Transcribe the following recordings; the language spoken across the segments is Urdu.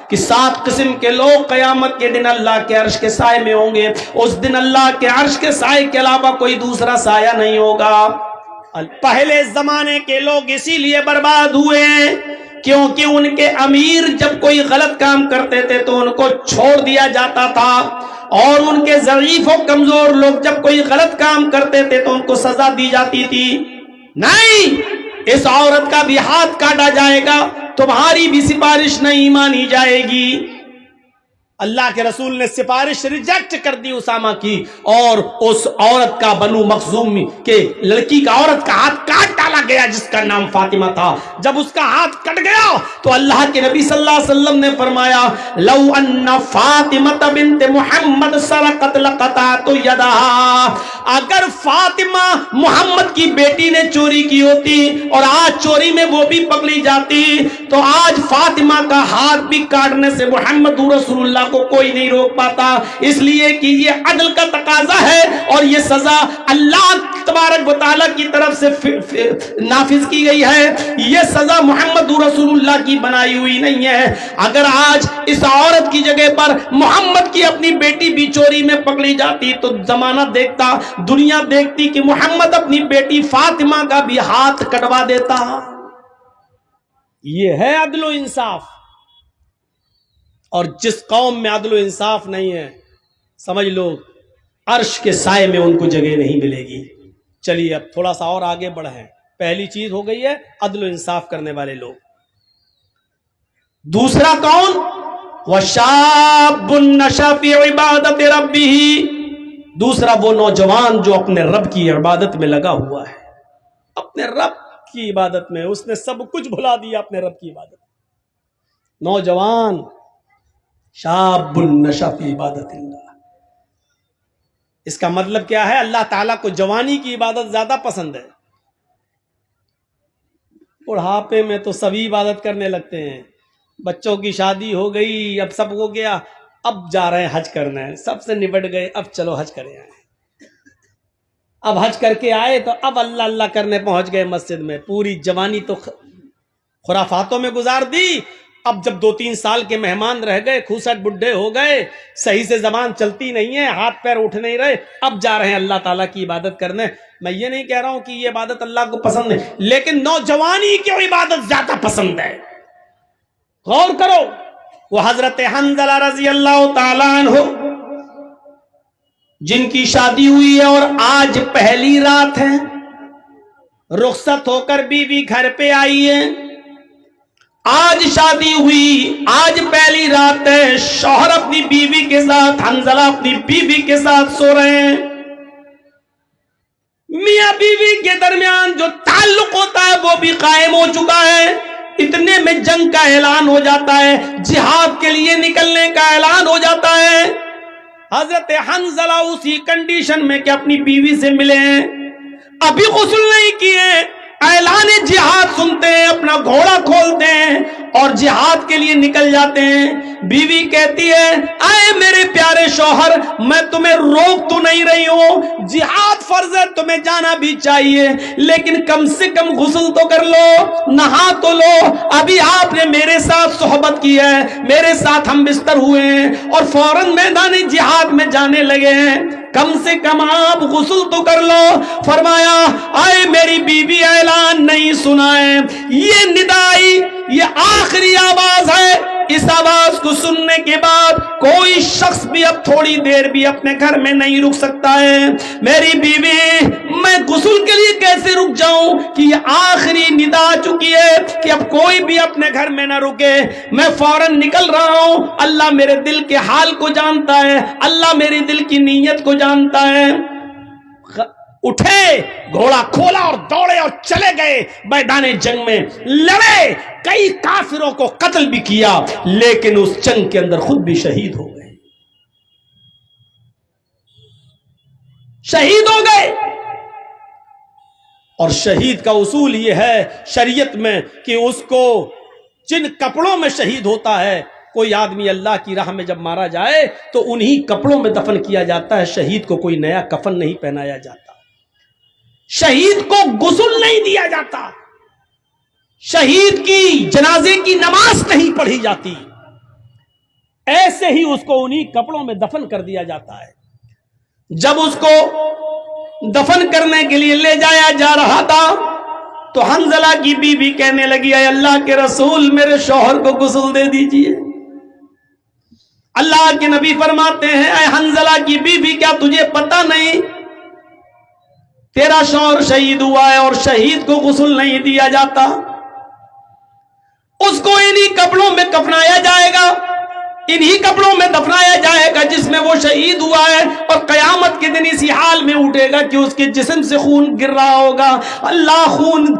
کہ 7 قسم کے لوگ قیامت کے دن اللہ کے عرش کے سائے میں ہوں گے. اس دن اللہ کے عرش کے سائے کے علاوہ کوئی دوسرا سایہ نہیں ہوگا. پہلے زمانے کے لوگ اسی لیے برباد ہوئے ہیں کیونکہ ان کے امیر جب کوئی غلط کام کرتے تھے تو ان کو چھوڑ دیا جاتا تھا، اور ان کے ضعیف و کمزور لوگ جب کوئی غلط کام کرتے تھے تو ان کو سزا دی جاتی تھی. نہیں، اس عورت کا بھی ہاتھ کاٹا جائے گا، تمہاری بھی سفارش نہیں مانی جائے گی. اللہ کے رسول نے سفارش ریجیکٹ کر دی اسامہ کی، اور اس عورت کا بنو مخزوم کے لڑکی کا عورت کا ہاتھ کاٹ ڈالا گیا جس کا نام فاطمہ تھا. جب اس کا ہاتھ کٹ گیا تو اللہ کے نبی صلی اللہ علیہ وسلم نے فرمایا لو ان فاطمہ بنت محمد سرقت لقطعت یدہا، اگر فاطمہ محمد کی بیٹی نے چوری کی ہوتی اور آج چوری میں وہ بھی پکڑی جاتی تو آج فاطمہ کا ہاتھ بھی کاٹنے سے محمد رسول اللہ کو کوئی نہیں روک پاتا. اس لیے کہ یہ عدل کا تقاضا ہے اور یہ سزا اللہ تبارک و تعالیٰ کی طرف سے نافذ کی گئی ہے. یہ سزا محمد رسول اللہ کی بنائی ہوئی نہیں ہے. اگر آج اس عورت کی جگہ پر محمد کی اپنی بیٹی بھی چوری میں پکڑی جاتی تو زمانہ دیکھتا، دنیا دیکھتی کہ محمد اپنی بیٹی فاطمہ کا بھی ہاتھ کٹوا دیتا. یہ ہے عدل و انصاف. اور جس قوم میں عدل و انصاف نہیں ہے سمجھ لو عرش کے سائے میں ان کو جگہ نہیں ملے گی. چلیے اب تھوڑا سا اور آگے بڑھیں. پہلی چیز ہو گئی ہے عدل و انصاف کرنے والے لوگ. دوسرا کون؟ وَشَابٌ نَشَأَ فِي عِبَادَةِ رَبِّهِ، دوسرا وہ نوجوان جو اپنے رب کی عبادت میں لگا ہوا ہے. اپنے رب کی عبادت میں اس نے سب کچھ بھلا دیا اپنے رب کی عبادت. نوجوان شاب نشأ فی عبادت اللہ. اس کا مطلب کیا ہے؟ اللہ تعالیٰ کو جوانی کی عبادت زیادہ پسند ہے. بڑھاپے میں تو سبھی عبادت کرنے لگتے ہیں. بچوں کی شادی ہو گئی، اب سب ہو گیا، اب جا رہے ہیں حج کرنا ہے، سب سے نبٹ گئے، اب چلو حج کریں آئے. اب حج کر کے آئے تو اب اللہ اللہ کرنے پہنچ گئے مسجد میں. پوری جوانی تو خرافاتوں میں گزار دی. اب جب 2-3 سال کے مہمان رہ گئے، کھوسٹ بڈھے ہو گئے، صحیح سے زبان چلتی نہیں ہے، ہاتھ پیر اٹھ نہیں رہے، اب جا رہے ہیں اللہ تعالیٰ کی عبادت کرنے. میں یہ نہیں کہہ رہا ہوں کہ یہ عبادت اللہ کو پسند ہے، لیکن نوجوانی کی عبادت زیادہ پسند ہے. غور کرو، وہ حضرت حنظلہ رضی اللہ تعالیٰ عنہ جن کی شادی ہوئی ہے اور آج پہلی رات ہے، رخصت ہو کر بیوی گھر پہ آئی ہے. آج شادی ہوئی، آج پہلی رات ہے، شوہر اپنی بیوی کے ساتھ، حنظلہ اپنی بیوی کے ساتھ سو رہے ہیں. میاں بیوی کے درمیان جو تعلق ہوتا ہے وہ بھی قائم ہو چکا ہے. اتنے میں جنگ کا اعلان ہو جاتا ہے، جہاد کے لیے نکلنے کا اعلان ہو جاتا ہے. حضرت حنظلہ اسی کنڈیشن میں کہ اپنی بیوی سے ملے ہیں، ابھی غسل نہیں کیے، اعلان جہاد سنتے ہیں، اپنا گھوڑا کھولتے ہیں اور جہاد کے لیے نکل جاتے ہیں. بیوی کہتی ہے اے میرے پیارے شوہر، میں تمہیں روک تو نہیں رہی ہوں، جہاد فرض ہے، تمہیں جانا بھی چاہیے، لیکن کم سے کم غسل تو کر لو، نہا تو لو. ابھی آپ نے میرے ساتھ صحبت کی ہے، میرے ساتھ ہم بستر ہوئے ہیں اور فوراً میدان جہاد میں جانے لگے ہیں، کم سے کم آپ غسل تو کر لو. فرمایا اے میری بیوی، اعلان نہیں سنا ہے، یہ ندائی، یہ آخری آواز ہے. اس آواز کو سننے کے بعد کوئی شخص بھی اب تھوڑی دیر بھی اپنے گھر میں نہیں رک سکتا ہے. میری بیوی، میں غسل کے لیے کیسے رک جاؤں کہ یہ آخری ندا آ چکی ہے کہ اب کوئی بھی اپنے گھر میں نہ رکے. میں فوراً نکل رہا ہوں، اللہ میرے دل کے حال کو جانتا ہے، اللہ میرے دل کی نیت کو جانتا ہے. اٹھے، گھوڑا کھولا اور دوڑے اور چلے گئے میدان جنگ میں. لڑے، کئی کافروں کو قتل بھی کیا، لیکن اس جنگ کے اندر خود بھی شہید ہو گئے. شہید ہو گئے. اور شہید کا اصول یہ ہے شریعت میں کہ اس کو جن کپڑوں میں شہید ہوتا ہے، کوئی آدمی اللہ کی راہ میں جب مارا جائے تو انہی کپڑوں میں دفن کیا جاتا ہے. شہید کو کوئی نیا کفن نہیں پہنایا جاتا، شہید کو غسل نہیں دیا جاتا، شہید کی جنازے کی نماز نہیں پڑھی جاتی. ایسے ہی اس کو انہی کپڑوں میں دفن کر دیا جاتا ہے. جب اس کو دفن کرنے کے لیے لے جایا جا رہا تھا تو حنظلہ کی بیوی کہنے لگی اے اللہ کے رسول میرے شوہر کو غسل دے دیجئے. اللہ کے نبی فرماتے ہیں اے حنظلہ کی بیوی کیا تجھے پتہ نہیں تیرا شوہر شہید ہوا ہے اور شہید کو غسل نہیں دیا جاتا, اس کو انہی کپڑوں میں کفنایا جائے گا, انہی کپڑوں میں دفنایا جائے گا جس میں وہ شہید ہوا ہے, اور قیامت کے دن اسی حال میں اٹھے گا کہ اس کے جسم سے خون گر رہا ہوگا. اللہ خون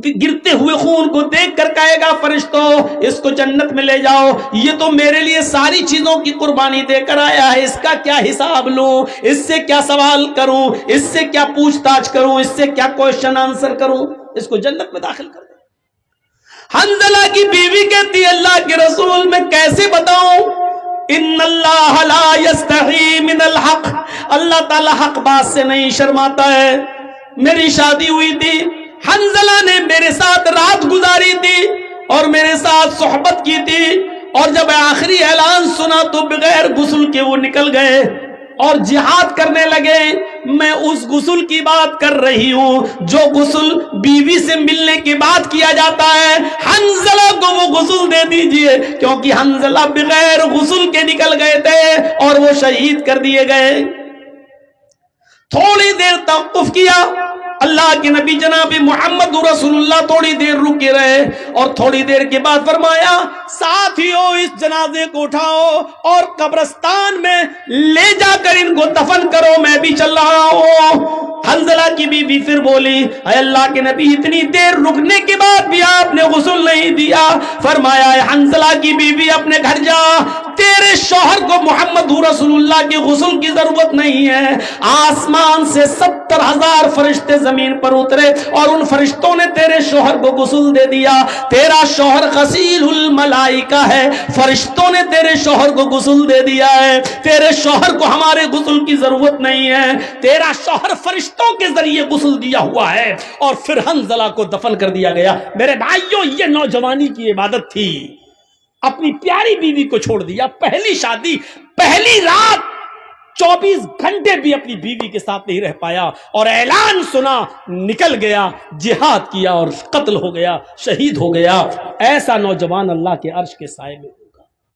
گرتے ہوئے خون کو دیکھ کر کہے گا فرشتوں اس کو جنت میں لے جاؤ, یہ تو میرے لیے ساری چیزوں کی قربانی دے کر آیا ہے, اس کا کیا حساب لوں, اس سے کیا سوال کروں, اس سے کیا پوچھ تاچھ کروں, اس سے کیا کوشچن آنسر کروں, اس کو جنت میں داخل کر دیں. حنظلہ کی بیوی کہتی ہے اللہ کے رسول میں کیسے بتاؤں, ان اللہ لا یستحی من الحق, اللہ تعالی حق بات سے نہیں شرماتا ہے. میری شادی ہوئی تھی, حنظلہ نے میرے ساتھ رات گزاری تھی اور میرے ساتھ صحبت کی تھی, اور جب آخری اعلان سنا تو بغیر غسل کے وہ نکل گئے اور جہاد کرنے لگے. میں اس غسل کی بات کر رہی ہوں جو غسل بیوی سے ملنے کے بعد کیا جاتا ہے. حنظلہ کو وہ غسل دے دیجئے کیونکہ حنظلہ بغیر غسل کے نکل گئے تھے اور وہ شہید کر دیے گئے. تھوڑی دیر توقف کیا, اللہ کے نبی جناب محمد رسول اللہ تھوڑی دیر رکے رہے اور تھوڑی دیر کے بعد فرمایا ساتھیو اس جنازے کو اٹھاؤ اور قبرستان میں لے جا کر ان کو دفن کرو, میں بھی چل رہا ہوں. حنظلہ کی بیوی پھر بولی اے اللہ کے نبی اتنی دیر رکنے کے بعد بھی آپ نے غسل نہیں دیا. فرمایا اے حنظلہ کی بیوی اپنے گھر جا, تیرے شوہر کو محمد رسول اللہ کے غسل کی ضرورت نہیں ہے. آسمان سے 70,000 فرشتے زمین پر اترے اور ان فرشتوں نے تیرے شوہر کو غسل دے دیا. تیرا شوہر غسیل الملائکہ ہے, فرشتوں نے تیرے شوہر کو غسل دے دیا ہے. تیرے شوہر کو ہمارے غسل کی ضرورت نہیں ہے, تیرا شوہر فرشتوں کے ذریعے غسل دیا ہوا ہے. اور پھر حنظلہ کو دفن کر دیا گیا. میرے بھائیوں یہ نوجوانی کی عبادت تھی, اپنی پیاری بیوی کو چھوڑ دیا, پہلی شادی پہلی رات 24 گھنٹے بھی اپنی بیوی کے ساتھ نہیں رہ پایا اور اعلان سنا نکل گیا, جہاد کیا اور قتل ہو گیا, شہید ہو گیا. ایسا نوجوان اللہ کے عرش کے سائے میں